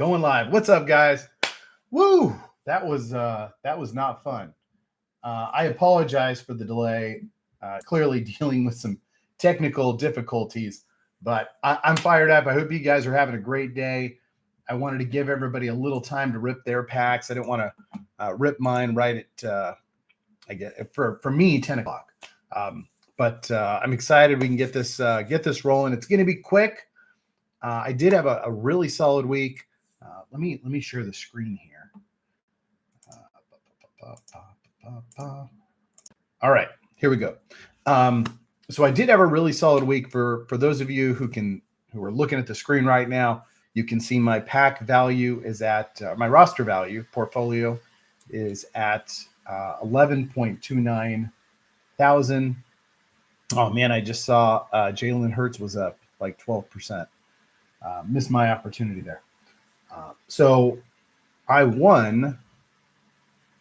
Going live. What's up, guys? Woo! That was not fun. I apologize for the delay. Clearly dealing with some technical difficulties, but I'm fired up. I hope you guys are having a great day. I wanted to give everybody a little time to rip their packs. I didn't want to rip mine right at I get for me 10 o'clock. But I'm excited we can get this rolling. It's going to be quick. I did have a really solid week. Let me share the screen here. All right, here we go. So I did have a really solid week. For those of you who are looking at the screen right now, you can see my pack value is at my roster value portfolio is at 11.29 thousand. Oh man, I just saw Jalen Hurts was up like 12%. Missed my opportunity there. So I won,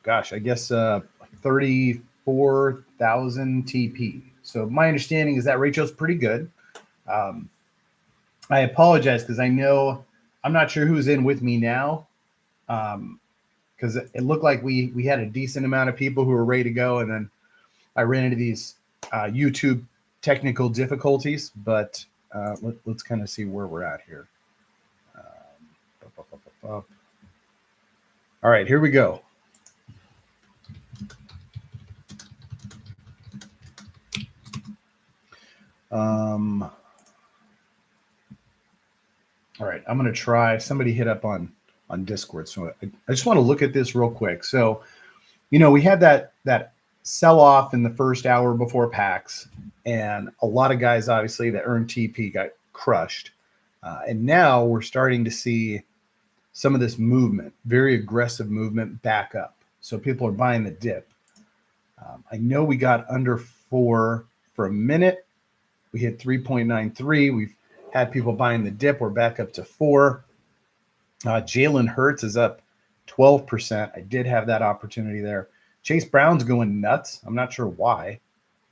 gosh, I guess 34,000 TP. So my understanding is that ratio's pretty good. I apologize because I'm not sure who's in with me now, because it looked like we had a decent amount of people who were ready to go, and then I ran into these YouTube technical difficulties. But let's kind of see where we're at here. All right, here we go. All right, I'm going to try. Somebody hit up on Discord, so I just want to look at this real quick. So, we had that sell off in the first hour before PAX, and a lot of guys obviously that earned TP got crushed, and now we're starting to see some of this movement, very aggressive movement, back up. So people are buying the dip. I know we got under 4 for a minute. We hit 3.93. We've had people buying the dip. We're back up to 4. Jalen Hurts is up 12%. I did have that opportunity there. Chase Brown's going nuts. I'm not sure why.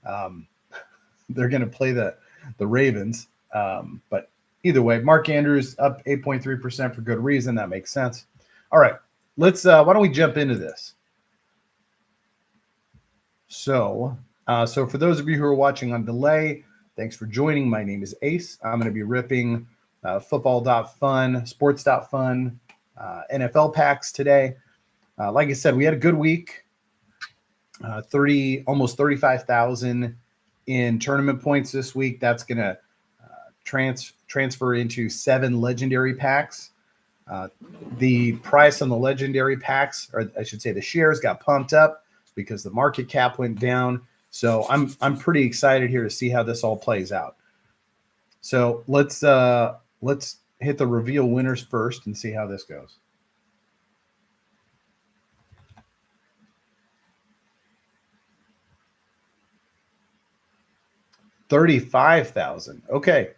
They're going to play the Ravens. But either way, Mark Andrews up 8.3% for good reason. That makes sense. All right, let's. Why don't we jump into this? So for those of you who are watching on delay, thanks for joining. My name is Ace. I'm going to be ripping football.fun, sports.fun, NFL packs today. Like I said, we had a good week. Almost 35,000 in tournament points this week. That's going to transfer into 7 legendary packs. The price on the legendary packs, or I should say the shares, got pumped up because the market cap went down. So I'm pretty excited here to see how this all plays out. So let's hit the reveal winners first and see how this goes. $35,000. Okay.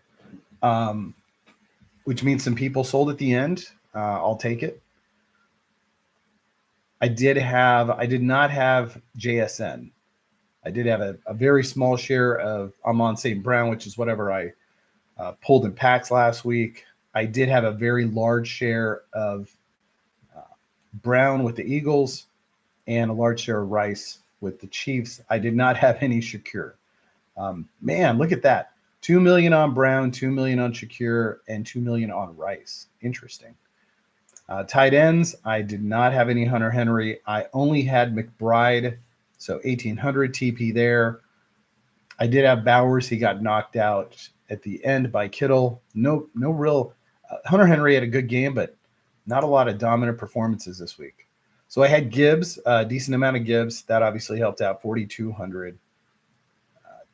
Which means some people sold at the end. I'll take it. I did not have JSN. I did have a very small share of Amon St. Brown, which is whatever I pulled in packs last week. I did have a very large share of Brown with the Eagles and a large share of Rice with the Chiefs. I did not have any Shakur. Man, look at that. 2 million on Brown, 2 million on Shakur, and 2 million on Rice. Interesting. Tight ends, I did not have any Hunter Henry. I only had McBride, so 1,800 TP there. I did have Bowers. He got knocked out at the end by Kittle. No real Hunter Henry had a good game, but not a lot of dominant performances this week. So I had Gibbs, a decent amount of Gibbs. That obviously helped out, 4,200.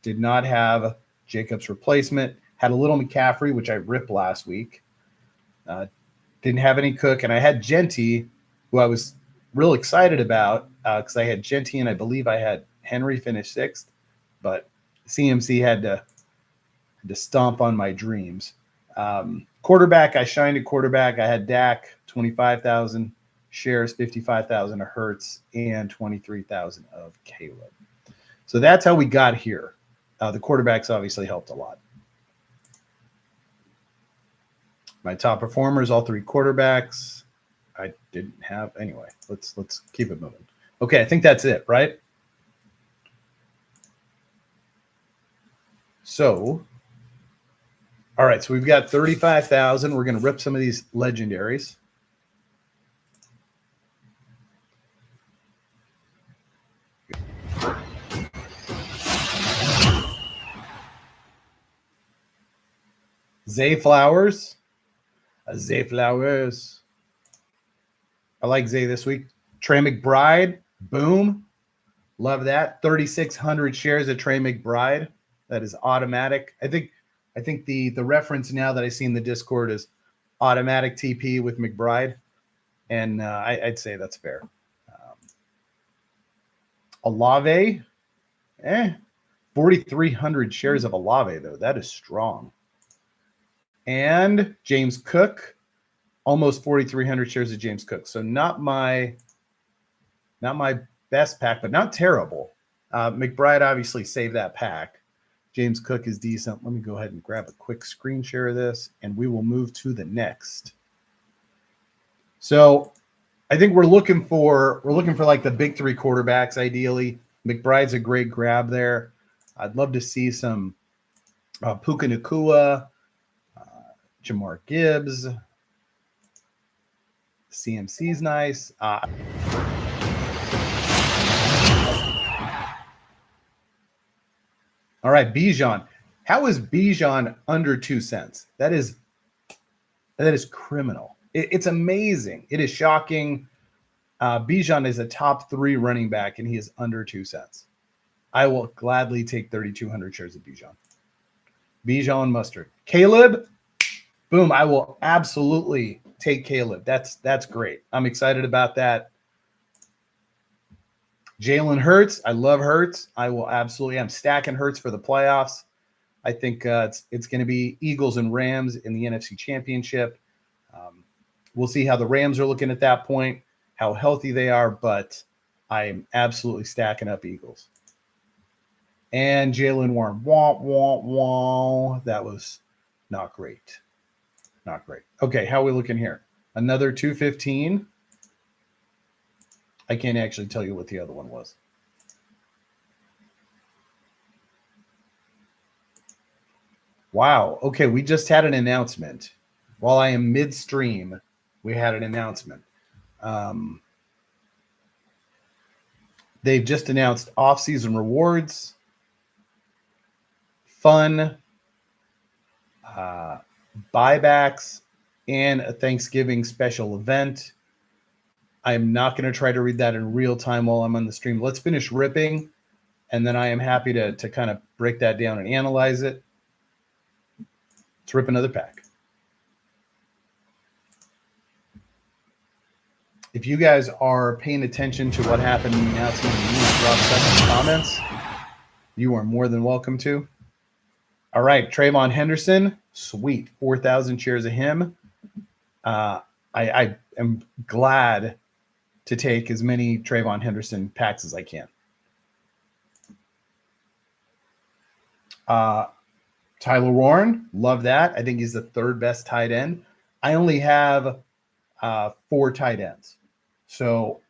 Did not have Jacobs' replacement. Had a little McCaffrey, which I ripped last week. Didn't have any Cook, and I had Genty, who I was real excited about because I had Genty, and I believe I had Henry finish 6th, but CMC had to stomp on my dreams. Quarterback, I shined at quarterback. I had Dak, 25,000 shares, 55,000 of Hurts, and 23,000 of Caleb. So that's how we got here. The quarterbacks obviously helped a lot. My top performers, all three quarterbacks. I didn't have anyway. Let's keep it moving. Okay, I think that's it, right? So, all right, so we've got 35,000. We're going to rip some of these legendaries. Zay Flowers. Zay Flowers. I like Zay this week. Trey McBride. Boom. Love that. 3,600 shares of Trey McBride. That is automatic. I think the reference now that I see in the Discord is automatic TP with McBride, and I'd say that's fair. Olave, 4,300 shares of Olave though. That is strong. And James Cook, almost 4,300 shares of James Cook. So not my best pack, but not terrible. McBride obviously saved that pack. James Cook is decent. Let me go ahead and grab a quick screen share of this, and we will move to the next. So I think we're looking for like the big three quarterbacks ideally. McBride's a great grab there. I'd love to see some Puka Nacua, Jamar Gibbs. CMC's nice. All right, Bijan. How is Bijan under 2 cents? That is criminal. It's amazing. It is shocking. Bijan is a top 3 running back, and he is under 2 cents. I will gladly take 3,200 shares of Bijan. Bijan mustard. Caleb, boom. I will absolutely take Caleb. That's great. I'm excited about that. Jalen Hurts. I love Hurts. I will absolutely. I'm stacking Hurts for the playoffs. I think it's going to be Eagles and Rams in the NFC Championship. We'll see how the Rams are looking at that point, how healthy they are, but I am absolutely stacking up Eagles. And Jalen Warren. Wah, wah, wah. That was not great. Not great. Okay, how are we looking here? Another 215. I can't actually tell you what the other one was. Wow. Okay, we just had an announcement. While I am midstream, we had an announcement. They've just announced off-season rewards, fun, buybacks, and a Thanksgiving special event. I'm not going to try to read that in real time while I'm on the stream. Let's finish ripping, and then I am happy to kind of break that down and analyze it. Let's rip another pack. If you guys are paying attention to what happened in the announcement and you want to drop stuff in the comments, you are more than welcome to. All right, Trayvon Henderson, sweet, 4,000 shares of him. I am glad to take as many Trayvon Henderson packs as I can. Tyler Warren, love that. I think he's the third best tight end. I only have 4 tight ends. So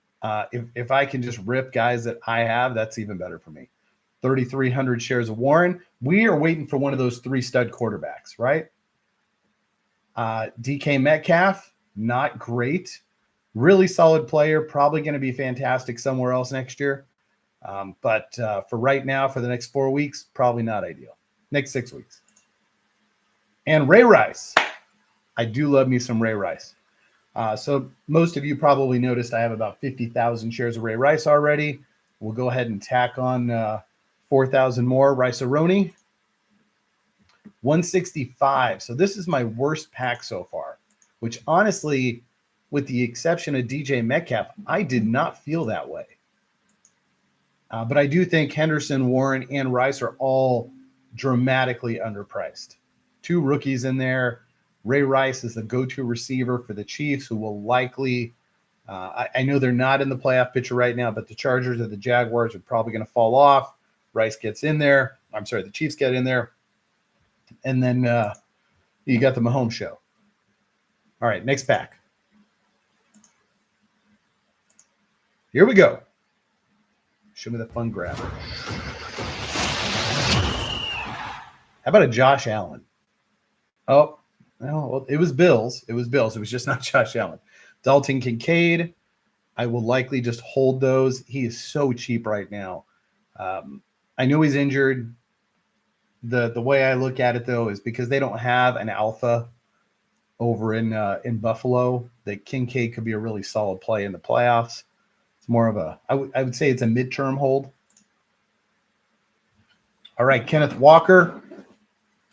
if I can just rip guys that I have, that's even better for me. 3,300 shares of Warren. We are waiting for one of those 3 stud quarterbacks, right? DK Metcalf, not great. Really solid player, probably going to be fantastic somewhere else next year. But for right now, for the next 4 weeks, probably not ideal. Next 6 weeks. And Ray Rice. I do love me some Ray Rice. So most of you probably noticed I have about 50,000 shares of Ray Rice already. We'll go ahead and tack on 4,000 more. Rice-A-Roni. 165. So this is my worst pack so far, which honestly, with the exception of DJ Metcalf, I did not feel that way. But I do think Henderson, Warren, and Rice are all dramatically underpriced. 2 rookies in there. Ray Rice is the go-to receiver for the Chiefs, who will likely I know they're not in the playoff picture right now, but the Chargers or the Jaguars are probably going to fall off. Rice gets in there. I'm sorry, the Chiefs get in there. And then you got the Mahomes show. All right, next pack. Here we go. Show me the fun grab. How about a Josh Allen? Oh, no, well, it was Bills. It was Bills. It was just not Josh Allen. Dalton Kincaid. I will likely just hold those. He is so cheap right now. I know he's injured. The way I look at it, though, is because they don't have an alpha over in Buffalo, that Kincaid could be a really solid play in the playoffs. It's more of I would say it's a midterm hold. All right, Kenneth Walker.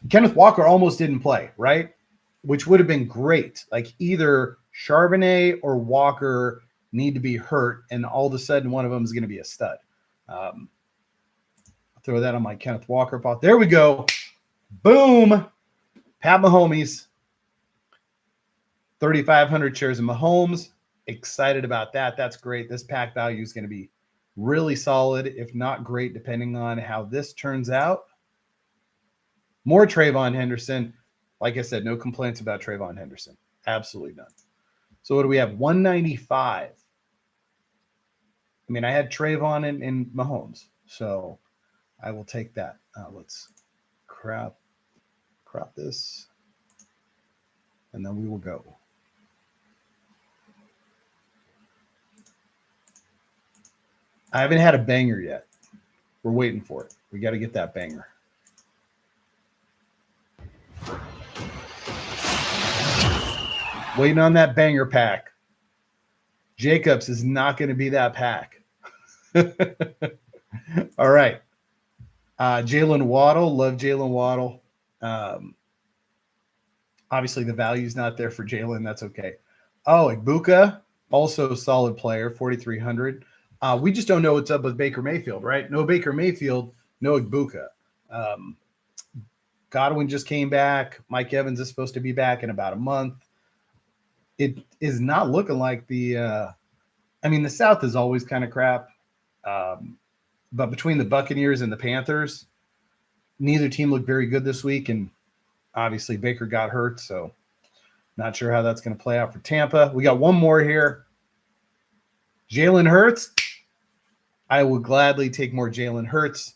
Kenneth Walker almost didn't play, right? Which would have been great. Like either Charbonnet or Walker need to be hurt, and all of a sudden one of them is going to be a stud. I'll throw that on my Kenneth Walker pot. There we go. Boom. Pat Mahomes. 3,500 shares of Mahomes. Excited about that. That's great. This pack value is going to be really solid, if not great, depending on how this turns out. More Trayvon Henderson. Like I said, no complaints about Trayvon Henderson. Absolutely none. So what do we have? 195. I mean, I had Trayvon and Mahomes, so I will take that. Let's crop this, and then we will go. I haven't had a banger yet. We're waiting for it. We got to get that banger. Waiting on that banger pack. Jacobs is not going to be that pack. All right. Jalen Waddle. Love Jalen Waddle. Obviously, the value's not there for Jalen. That's okay. Oh, Ibuka, also a solid player, 4,300. We just don't know what's up with Baker Mayfield, right? No Baker Mayfield, no Ibuka. Godwin just came back. Mike Evans is supposed to be back in about a month. It is not looking like the South is always kind of crap. But between the Buccaneers and the Panthers, neither team looked very good this week. And obviously Baker got hurt, so not sure how that's going to play out for Tampa. We got one more here. Jalen Hurts. I would gladly take more Jalen Hurts.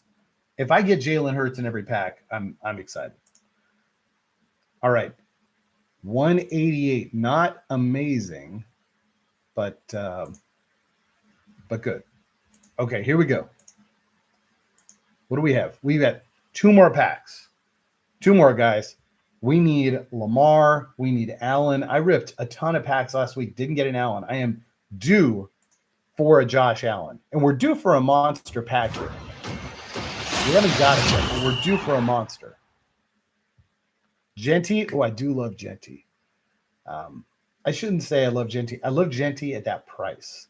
If I get Jalen Hurts in every pack, I'm excited. All right. 188. Not amazing, but good. Okay, here we go. What do we have? We've got two more packs. Two more, guys. We need Lamar. We need Allen. I ripped a ton of packs last week. Didn't get an Allen. I am due for a Josh Allen. And we're due for a monster pack here. We haven't got it yet, but we're due for a monster. Genty. Oh, I do love Genty. I shouldn't say I love Genty. I love Genty at that price.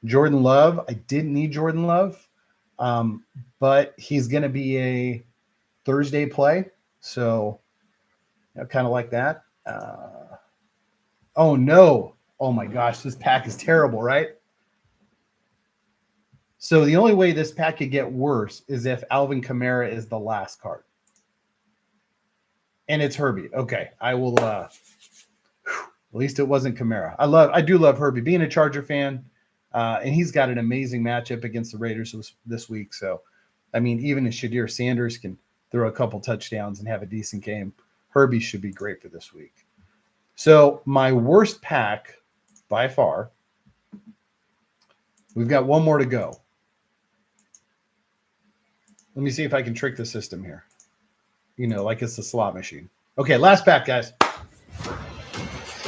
Jordan Love. I didn't need Jordan Love, but he's going to be a Thursday play. So kind of like that. Oh, no. Oh, my gosh. This pack is terrible, right? So the only way this pack could get worse is if Alvin Kamara is the last card. And it's Herbie. Okay. I will at least it wasn't Kamara. I do love Herbie. Being a Charger fan, and he's got an amazing matchup against the Raiders this week. So, I mean, even if Shadir Sanders can throw a couple touchdowns and have a decent game, Herbie should be great for this week. So my worst pack by far, we've got one more to go. Let me see if I can trick the system here. Like it's the slot machine. Okay, last pack, guys.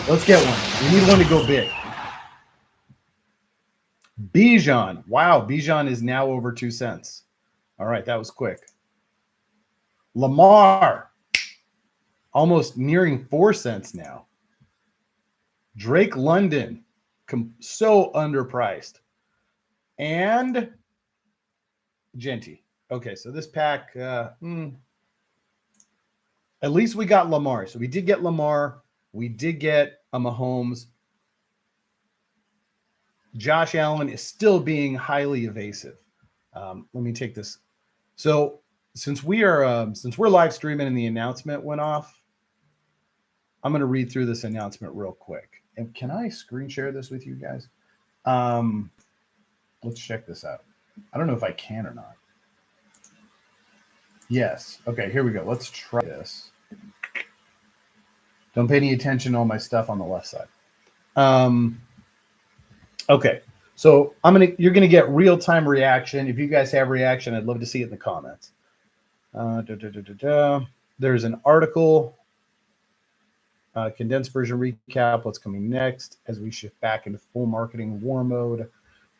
Let's get one. We need one to go big. Bijan. Wow, Bijan is now over 2 cents. All right, that was quick. Lamar. Almost nearing 4 cents now. Drake London. So underpriced. And Genty. Okay, so this pack, at least we got Lamar. So we did get Lamar. We did get a Mahomes. Josh Allen is still being highly evasive. Let me take this. So since we're live streaming and the announcement went off, I'm going to read through this announcement real quick. And can I screen share this with you guys? Um, let's check this out. I don't know if I can or not. Yes. Okay, here we go. Let's try this. Don't pay any attention to all my stuff on the left side. Okay. So you're gonna get real time reaction. If you guys have reaction, I'd love to see it in the comments. There's an article, condensed version recap. What's coming next as we shift back into full marketing war mode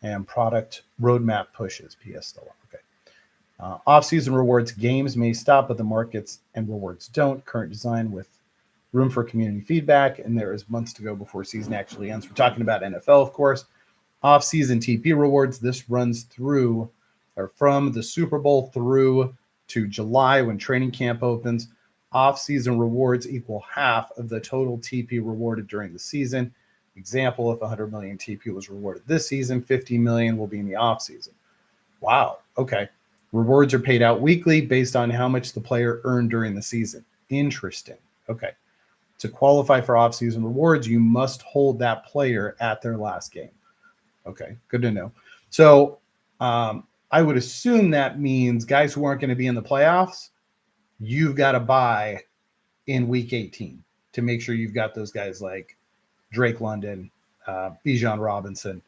and product roadmap pushes. PS still on. Okay. Off-season rewards games may stop, but the markets and rewards don't. Current design with room for community feedback, and there is months to go before season actually ends. We're talking about NFL, of course. Off-season TP rewards. This runs through, or from the Super Bowl through to July when training camp opens. Off-season rewards equal half of the total TP rewarded during the season. Example, if 100 million TP was rewarded this season, 50 million will be in the off-season. Wow. Okay. Rewards are paid out weekly based on how much the player earned during the season. Interesting. Okay. To qualify for off-season rewards, you must hold that player at their last game. Okay, good to know. So I would assume that means guys who aren't going to be in the playoffs, you've got to buy in week 18 to make sure you've got those guys like Drake London, Bijan Robinson.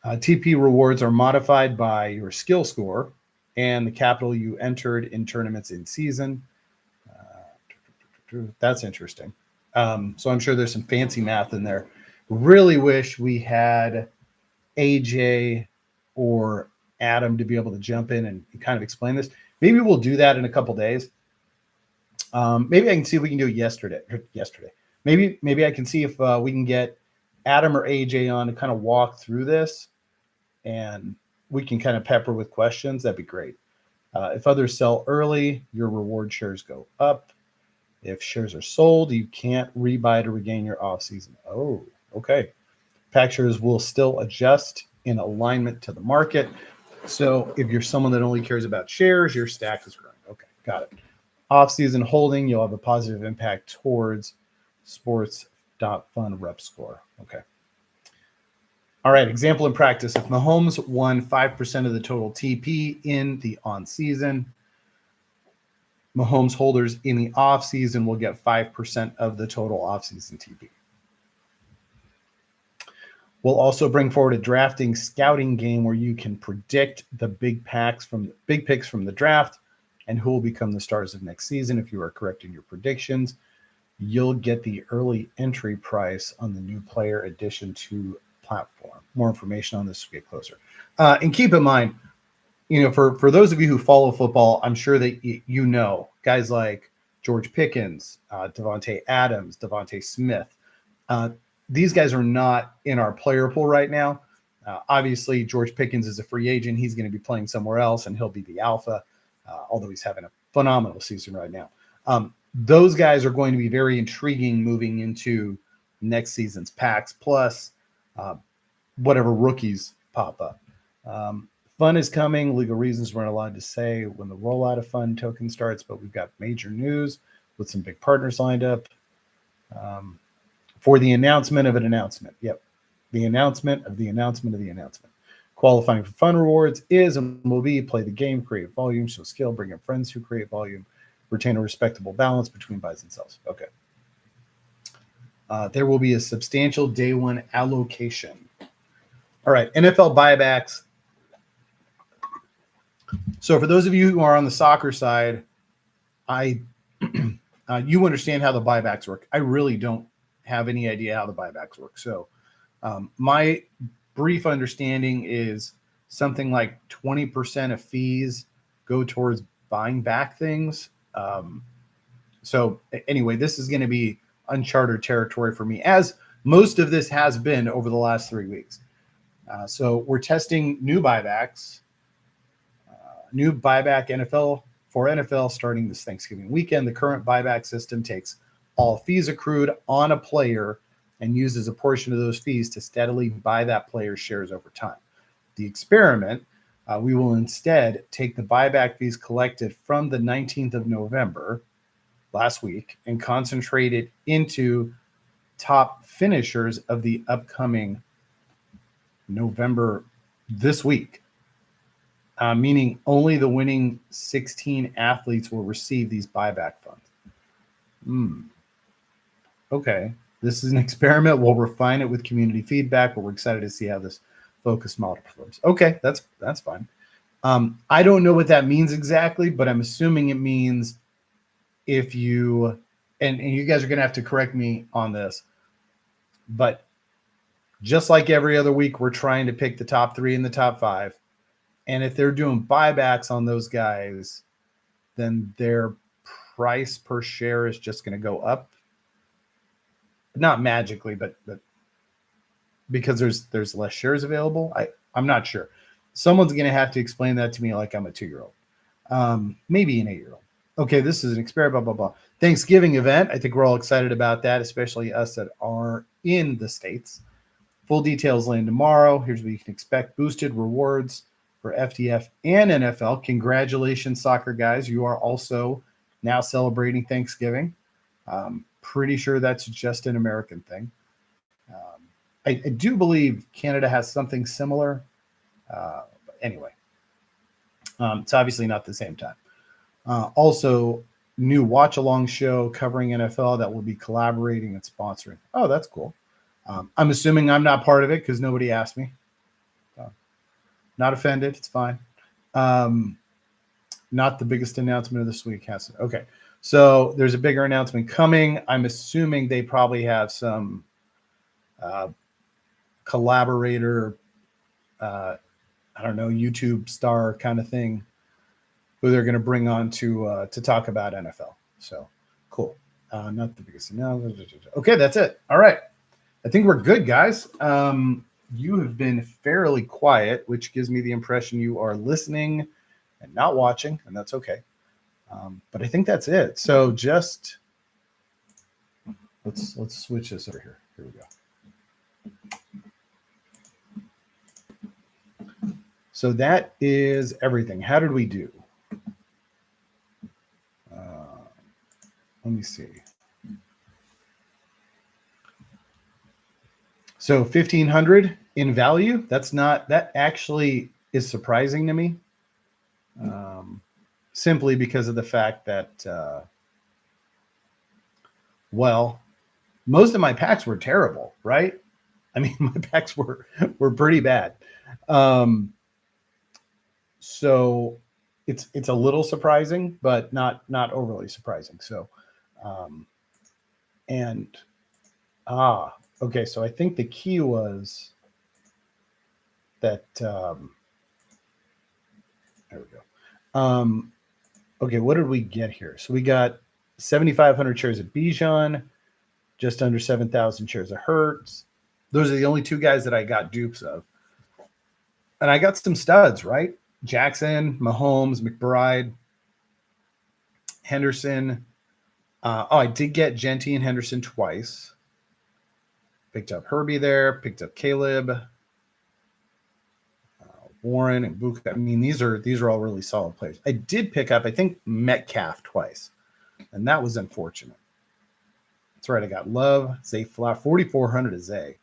TP rewards are modified by your skill score and the capital you entered in tournaments in season. That's interesting. So I'm sure there's some fancy math in there. Really wish we had AJ or Adam to be able to jump in and kind of explain this. Maybe we'll do that in a couple days. Maybe I can see if we can do it yesterday. Maybe I can see if we can get Adam or AJ on to kind of walk through this, and we can kind of pepper with questions. That'd be great. If others sell early, your reward shares go up. If shares are sold, you can't rebuy to regain your off-season. Oh, okay. Pack shares will still adjust in alignment to the market. So if you're someone that only cares about shares, your stack is growing. Okay, got it. Off-season holding, you'll have a positive impact towards Sports.fun rep score. Okay. All right, example in practice. If Mahomes won 5% of the total TP in the on-season, Mahomes holders in the off-season will get 5% of the total off-season TP. We'll also bring forward a drafting scouting game where you can predict the big picks from the draft and who will become the stars of next season. If you are correct in your predictions, you'll get the early entry price on the new player addition to platform. More information on this as we get closer. And keep in mind, for those of you who follow football, I'm sure that you know guys like George Pickens, Devontae Adams, Devontae Smith. These guys are not in our player pool right now. Obviously, George Pickens is a free agent. He's going to be playing somewhere else, and he'll be the alpha, although he's having a phenomenal season right now. Those guys are going to be very intriguing moving into next season's packs, plus whatever rookies pop up. Fun is coming. Legal reasons we're not allowed to say when the rollout of Fun token starts, but we've got major news with some big partners lined up for the announcement of an announcement. Yep. The announcement of the announcement of the announcement. Qualifying for Fun rewards is and will be play the game, create volume, show skill, bring in friends who create volume, retain a respectable balance between buys and sells. Okay. There will be a substantial day one allocation. All right, NFL buybacks. So for those of you who are on the soccer side, you understand how the buybacks work. I really don't have any idea how the buybacks work. So my brief understanding is something like 20% of fees go towards buying back things. So anyway, this is going to be uncharted territory for me, as most of this has been over the last 3 weeks. So we're testing new buybacks, NFL for NFL starting this Thanksgiving weekend. The current buyback system takes all fees accrued on a player and uses a portion of those fees to steadily buy that player's shares over time. The experiment, we will instead take the buyback fees collected from the 19th of November last week and concentrate it into top finishers of the upcoming November this week, meaning only the winning 16 athletes will receive these buyback funds. Okay, this is an experiment. We'll refine it with community feedback, but we're excited to see how this focus model performs. Okay, that's fine. I don't know what that means exactly, but I'm assuming it means if you, and you guys are going to have to correct me on this, but just like every other week, we're trying to pick the top 3 and the top 5. And if they're doing buybacks on those guys, then their price per share is just going to go up. Not magically, but because there's less shares available. I'm not sure. Someone's going to have to explain that to me like I'm a 2-year-old, maybe an 8-year-old. Okay, this is an experiment, blah, blah, blah. Thanksgiving event. I think we're all excited about that, especially us that are in the States. Full details land tomorrow. Here's what you can expect. Boosted rewards for FTF and NFL. Congratulations, soccer guys. You are also now celebrating Thanksgiving. Pretty sure that's just an American thing. I do believe Canada has something similar. Anyway, it's obviously not the same time. Also, new watch-along show covering NFL that will be collaborating and sponsoring. Oh, that's cool. I'm assuming I'm not part of it because nobody asked me. Not offended. It's fine. Not the biggest announcement of this week, has it? Okay. So there's a bigger announcement coming. I'm assuming they probably have some collaborator, I don't know, YouTube star kind of thing who they're going to bring on to talk about NFL. So cool. Not the biggest announcement. Okay, that's it. All right. I think we're good, guys. You have been fairly quiet, which gives me the impression you are listening and not watching, and that's okay. But I think that's it. So just let's switch this over here. Here we go. So that is everything. How did we do? Let me see. So 1,500 in value. That actually is surprising to me. Simply because of the fact that, well, most of my packs were terrible, right? I mean, my packs were pretty bad. So it's a little surprising, but not overly surprising. So, okay. So I think the key was that, there we go. Okay, what did we get here? So we got 7,500 shares of Bijan, just under 7,000 shares of Hurts. Those are the only 2 guys that I got dupes of. And I got some studs, right? Jackson, Mahomes, McBride, Henderson. I did get Genty and Henderson twice. Picked up Herbie there, picked up Caleb, Warren and Buka. I mean, these are all really solid players. I did pick up, I think, Metcalf twice, and that was unfortunate. That's right. I got Love, Zay Flat, 4,400 of Zay,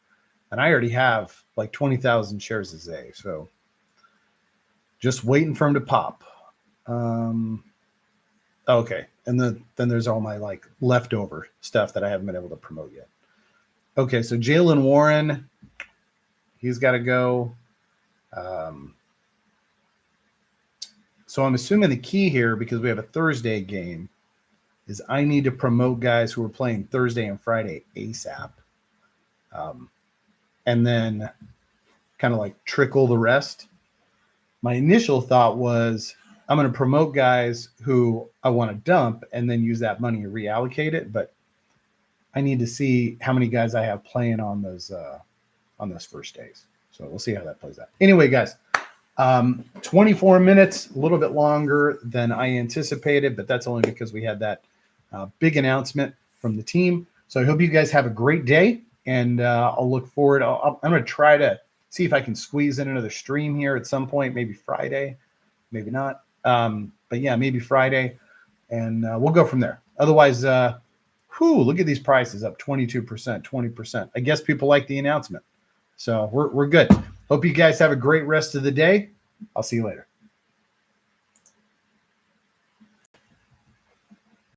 and I already have like 20,000 shares of Zay, so just waiting for him to pop. Okay, and then there's all my like leftover stuff that I haven't been able to promote yet. Okay, so Jalen Warren, he's got to go. So I'm assuming the key here, because we have a Thursday game, is I need to promote guys who are playing Thursday and Friday ASAP. And then kind of like trickle the rest. My initial thought was I'm going to promote guys who I want to dump and then use that money to reallocate it. But I need to see how many guys I have playing on those first days. So we'll see how that plays out. Anyway, guys, 24 minutes, a little bit longer than I anticipated, but that's only because we had that big announcement from the team. So I hope you guys have a great day, and I'll look forward. I'm going to try to see if I can squeeze in another stream here at some point, maybe Friday, maybe not. But yeah, maybe Friday. and we'll go from there. Otherwise, look at these prices up 22%, 20%. I guess people like the announcement. So we're good. Hope you guys have a great rest of the day. I'll see you later.